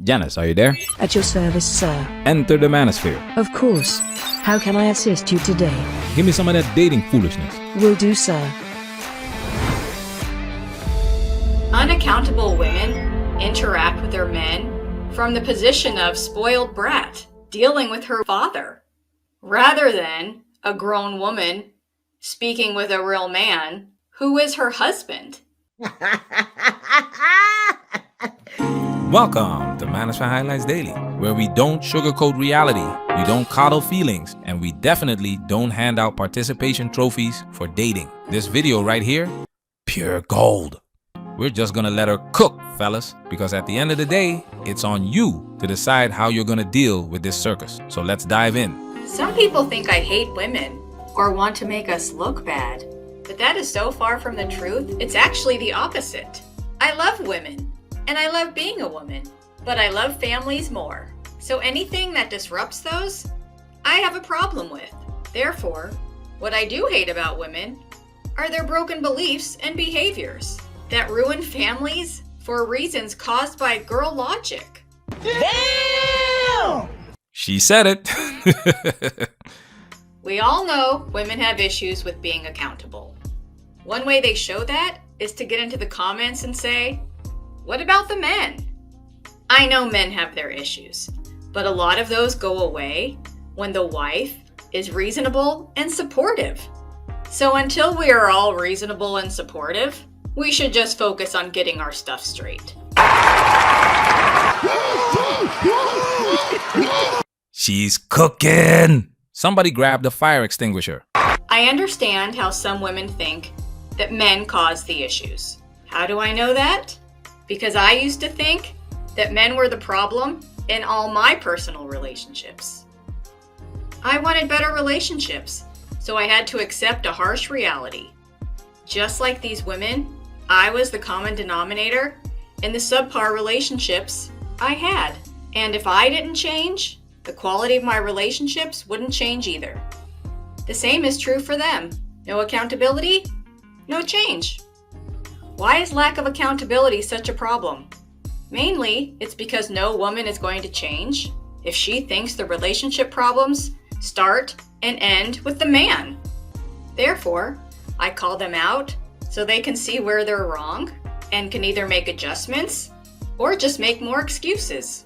Janice, are you there? At your service, sir. Enter the Manosphere. Of course. How can I assist you today? Give me some of that dating foolishness. Will do, sir. Unaccountable women interact with their men from the position of spoiled brat dealing with her father, rather than a grown woman speaking with a real man who is her husband. Welcome to Manosphere Highlights Daily, where we don't sugarcoat reality, we don't coddle feelings, and we definitely don't hand out participation trophies for dating. This video right here, pure gold. We're just gonna let her cook, fellas, because at the end of the day, it's on you to decide how you're gonna deal with this circus. So let's dive in. Some people think I hate women or want to make us look bad, but that is so far from the truth. It's actually the opposite. I love women, and I love being a woman, but I love families more. So anything that disrupts those, I have a problem with. Therefore, what I do hate about women are their broken beliefs and behaviors that ruin families for reasons caused by girl logic. Damn! She said it. We all know women have issues with being accountable. One way they show that is to get into the comments and say, "What about the men?" I know men have their issues, but a lot of those go away when the wife is reasonable and supportive. So until we are all reasonable and supportive, we should just focus on getting our stuff straight. She's cooking. Somebody grab the fire extinguisher. I understand how some women think that men cause the issues. How do I know that? Because I used to think that men were the problem in all my personal relationships. I wanted better relationships, so I had to accept a harsh reality. Just like these women, I was the common denominator in the subpar relationships I had. And if I didn't change, the quality of my relationships wouldn't change either. The same is true for them. No accountability, no change. Why is lack of accountability such a problem? Mainly, it's because no woman is going to change if she thinks the relationship problems start and end with the man. Therefore, I call them out so they can see where they're wrong and can either make adjustments or just make more excuses.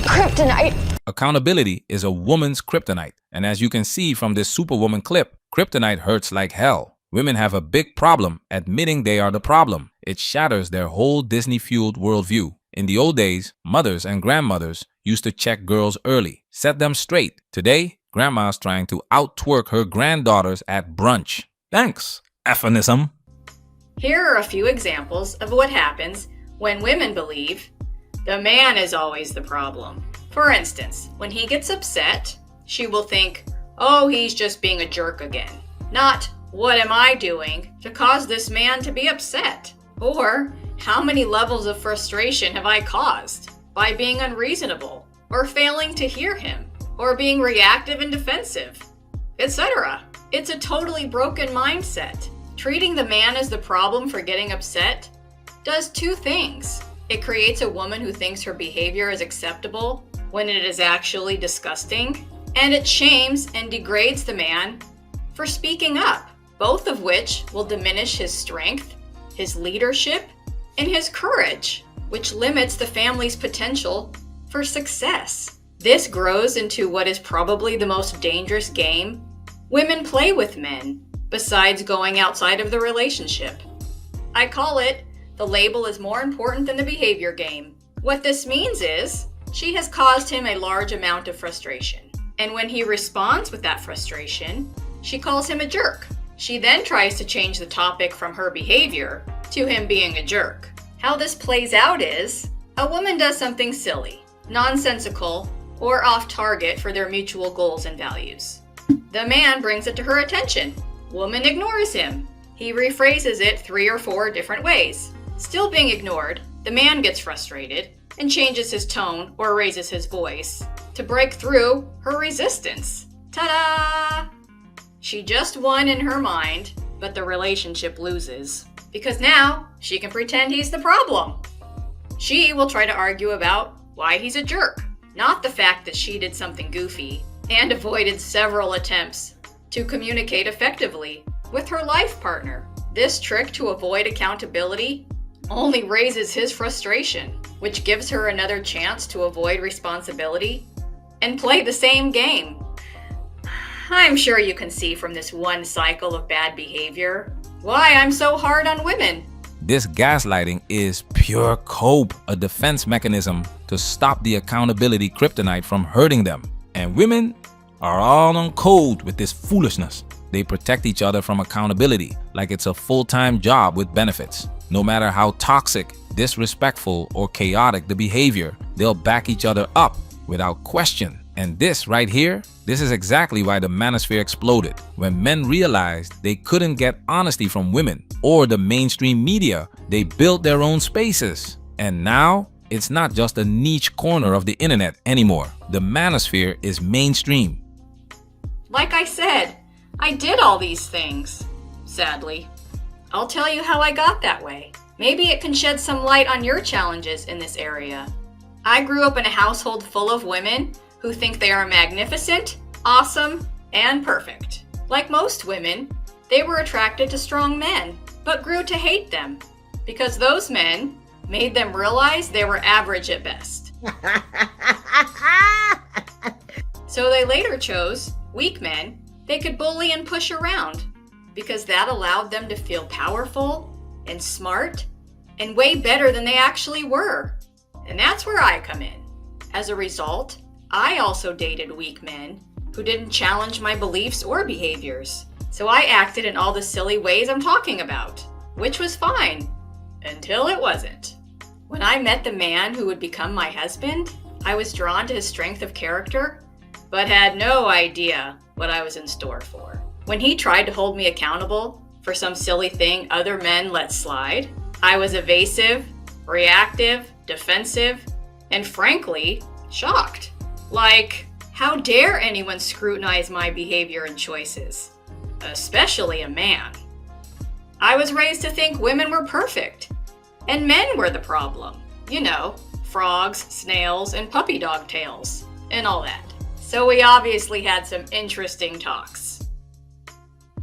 Kryptonite! Accountability is a woman's kryptonite. And as you can see from this Superwoman clip, kryptonite hurts like hell. Women have a big problem admitting they are the problem. It shatters their whole Disney-fueled worldview. In the old days, mothers and grandmothers used to check girls early, set them straight. Today, grandma's trying to out-twerk her granddaughters at brunch. Thanks, effinism. Here are a few examples of what happens when women believe the man is always the problem. For instance, when he gets upset, she will think, "Oh, he's just being a jerk again." Not, "What am I doing to cause this man to be upset?" Or, "How many levels of frustration have I caused by being unreasonable or failing to hear him or being reactive and defensive?" etc. It's a totally broken mindset. Treating the man as the problem for getting upset does two things. It creates a woman who thinks her behavior is acceptable when it is actually disgusting, and it shames and degrades the man for speaking up, both of which will diminish his strength, his leadership, and his courage, which limits the family's potential for success. This grows into what is probably the most dangerous game women play with men, besides going outside of the relationship. I call it, the label is more important than the behavior game. What this means is, she has caused him a large amount of frustration. And when he responds with that frustration, she calls him a jerk. She then tries to change the topic from her behavior to him being a jerk. How this plays out is, a woman does something silly, nonsensical, or off target for their mutual goals and values. The man brings it to her attention. Woman ignores him. He rephrases it 3 or 4 different ways. Still being ignored, the man gets frustrated and changes his tone or raises his voice to break through her resistance. Ta-da! She just won in her mind, but the relationship loses. Because now, she can pretend he's the problem. She will try to argue about why he's a jerk, not the fact that she did something goofy and avoided several attempts to communicate effectively with her life partner. This trick to avoid accountability only raises his frustration, which gives her another chance to avoid responsibility and play the same game. I'm sure you can see from this one cycle of bad behavior why I'm so hard on women. This gaslighting is pure cope, a defense mechanism to stop the accountability kryptonite from hurting them. And women are all on code with this foolishness. They protect each other from accountability like it's a full-time job with benefits. No matter how toxic, disrespectful, or chaotic the behavior, they'll back each other up without question. And this right here, this is exactly why the Manosphere exploded. When men realized they couldn't get honesty from women or the mainstream media, they built their own spaces. And now, it's not just a niche corner of the internet anymore. The Manosphere is mainstream. Like I said, I did all these things, sadly. I'll tell you how I got that way. Maybe it can shed some light on your challenges in this area. I grew up in a household full of women who think they are magnificent, awesome, and perfect. Like most women, they were attracted to strong men, but grew to hate them because those men made them realize they were average at best. So they later chose weak men they could bully and push around because that allowed them to feel powerful and smart and way better than they actually were. And that's where I come in. As a result, I also dated weak men who didn't challenge my beliefs or behaviors. So I acted in all the silly ways I'm talking about, which was fine until it wasn't. When I met the man who would become my husband, I was drawn to his strength of character, but had no idea what I was in store for. When he tried to hold me accountable for some silly thing other men let slide, I was evasive, reactive, defensive, and frankly, shocked. Like, how dare anyone scrutinize my behavior and choices? Especially a man. I was raised to think women were perfect, and men were the problem. You know, frogs, snails, and puppy dog tails, and all that. So we obviously had some interesting talks.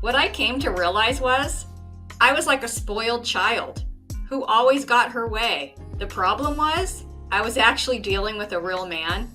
What I came to realize was, I was like a spoiled child who always got her way. The problem was, I was actually dealing with a real man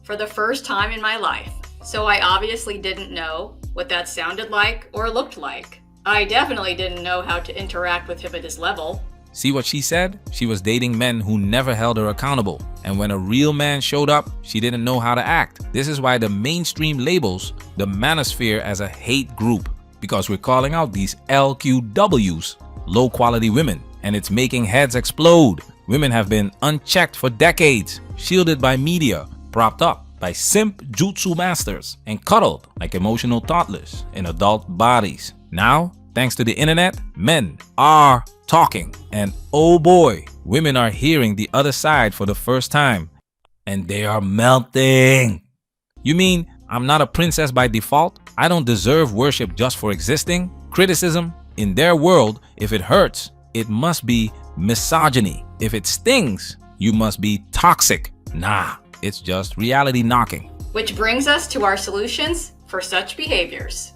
for the first time in my life. So I obviously didn't know what that sounded like or looked like. I definitely didn't know how to interact with him at his level. See what she said? She was dating men who never held her accountable. And when a real man showed up, she didn't know how to act. This is why the mainstream labels the Manosphere as a hate group, because we're calling out these LQWs, low quality women, and it's making heads explode. Women have been unchecked for decades, shielded by media, propped up by simp jutsu masters, and cuddled like emotional toddlers in adult bodies. Now, thanks to the internet, men are talking, and oh boy, women are hearing the other side for the first time, and they are melting. You mean I'm not a princess by default? I don't deserve worship just for existing? Criticism, in their world, if it hurts, it must be misogyny. If it stings, you must be toxic. Nah, it's just reality knocking. Which brings us to our solutions for such behaviors.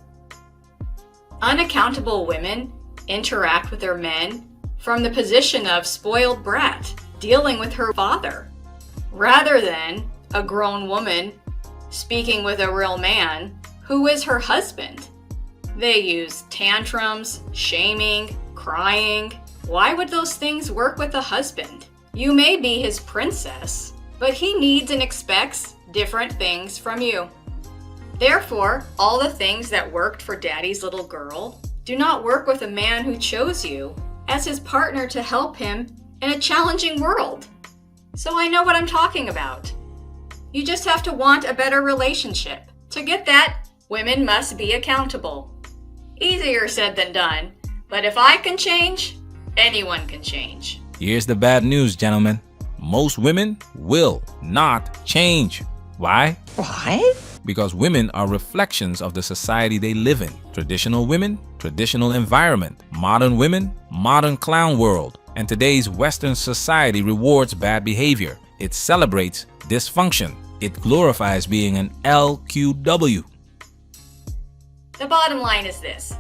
Unaccountable women interact with their men from the position of spoiled brat dealing with her father, rather than a grown woman speaking with a real man who is her husband. They use tantrums, shaming, crying. Why would those things work with a husband? You may be his princess, but he needs and expects different things from you. Therefore, all the things that worked for daddy's little girl do not work with a man who chose you as his partner to help him in a challenging world. So I know what I'm talking about. You just have to want a better relationship. To get that, women must be accountable. Easier said than done, but if I can change, anyone can change. Here's the bad news, gentlemen. Most women will not change. Why? Why? Because women are reflections of the society they live in. Traditional women, traditional environment. Modern women, modern clown world. And today's Western society rewards bad behavior. It celebrates dysfunction. It glorifies being an LQW. The bottom line is this.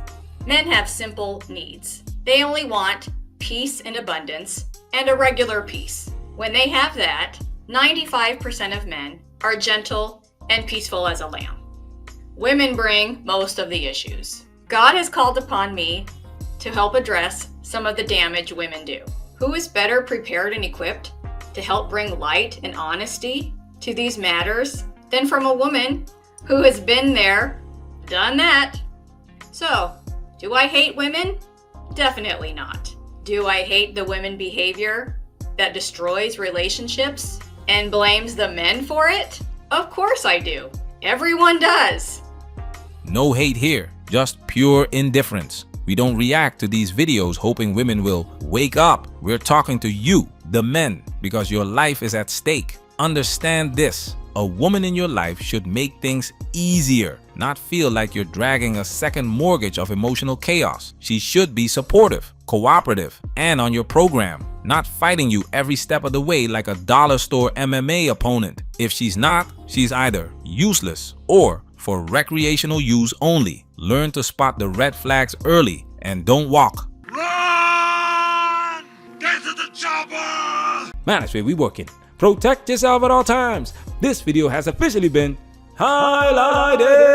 Men have simple needs. They only want peace and abundance and a regular peace. When they have that, 95% of men are gentle and peaceful as a lamb. Women bring most of the issues. God has called upon me to help address some of the damage women do. Who is better prepared and equipped to help bring light and honesty to these matters than from a woman who has been there, done that? So, do I hate women? Definitely not. Do I hate the women behavior that destroys relationships and blames the men for it? Of course I do. Everyone does. No hate here, just pure indifference. We don't react to these videos hoping women will wake up. We're talking to you, the men, because your life is at stake. Understand this. A woman in your life should make things easier, not feel like you're dragging a second mortgage of emotional chaos. She should be supportive, cooperative, and on your program, not fighting you every step of the way like a dollar store MMA opponent. If she's not, she's either useless or for recreational use only. Learn to spot the red flags early and don't walk. Run! Get to the chopper! Manosphere, we working. Protect yourself at all times. This video has officially been highlighted.